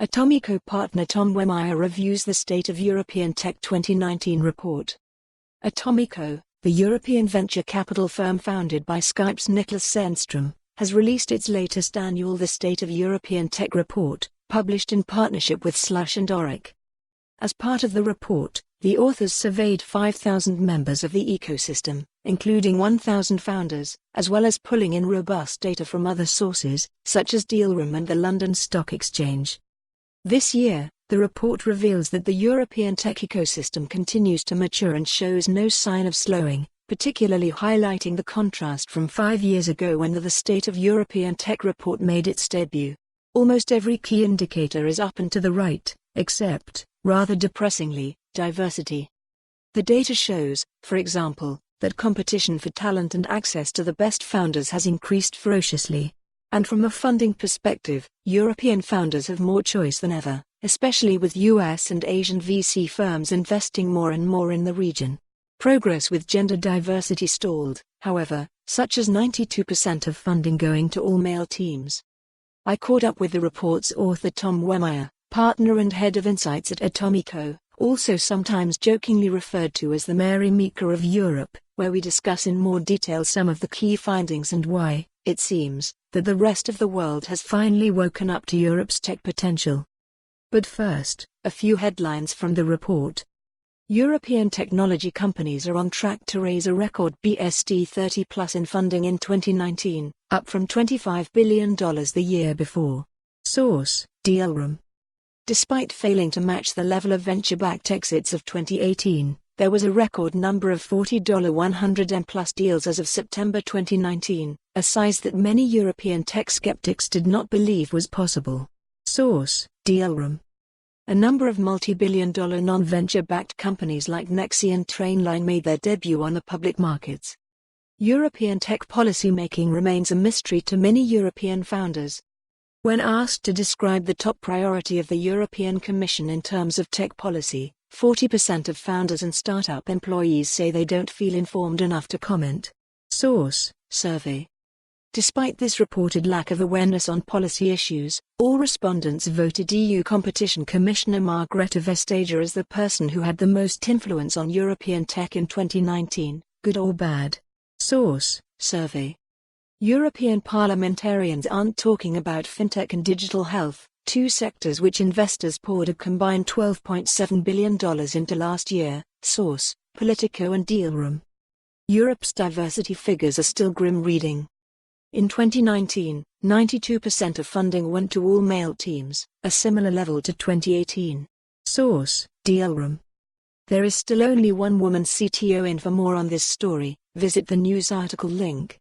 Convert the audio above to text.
Atomico Partner Tom Wehmeier reviews the State of European Tech 2019 report. Atomico, the European venture capital firm founded by Skype's Niklas Zennström, has released its latest annual The State of European Tech report, published in partnership with Slush and Orrick. As part of the report, the authors surveyed 5,000 members of the ecosystem, including 1,000 founders, as well as pulling in robust data from other sources, such as Dealroom and the London Stock Exchange. This year, the report reveals that the European tech ecosystem continues to mature and shows no sign of slowing, particularly highlighting the contrast from 5 years ago when the State of European Tech report made its debut. Almost every key indicator is up and to the right, except, rather depressingly, diversity. The data shows, for example, that competition for talent and access to the best founders has increased ferociously. And from a funding perspective, European founders have more choice than ever, especially with US and Asian VC firms investing more and more in the region. Progress with gender diversity stalled, however, such as 92% of funding going to all male teams. I caught up with the report's author Tom Wehmeier, partner and head of insights at Atomico, also sometimes jokingly referred to as the Mary Meeker of Europe, where we discuss in more detail some of the key findings and why, it seems, that the rest of the world has finally woken up to Europe's tech potential. But first, a few headlines from the report. European technology companies are on track to raise a record BSD 30+ in funding in 2019, up from $25 billion the year before. Source: Dealroom. Despite failing to match the level of venture-backed exits of 2018, there was a record number of $40 100M+ deals as of September 2019, a size that many European tech skeptics did not believe was possible. Source: Dealroom. A number of multi-billion-dollar non-venture-backed companies like Nexi and Trainline made their debut on the public markets. European tech policy-making remains a mystery to many European founders. When asked to describe the top priority of the European Commission in terms of tech policy, 40% of founders and startup employees say they don't feel informed enough to comment. Source: survey. Despite this reported lack of awareness on policy issues, all respondents voted EU Competition Commissioner Margrethe Vestager as the person who had the most influence on European tech in 2019, good or bad. Source: survey. European parliamentarians aren't talking about fintech and digital health, two sectors which investors poured a combined $12.7 billion into last year. Source: Politico and Dealroom. Europe's diversity figures are still grim reading. In 2019, 92% of funding went to all male teams, a similar level to 2018. Source: Dealroom. There is still only one woman CTO in. For more on this story, visit the news article link.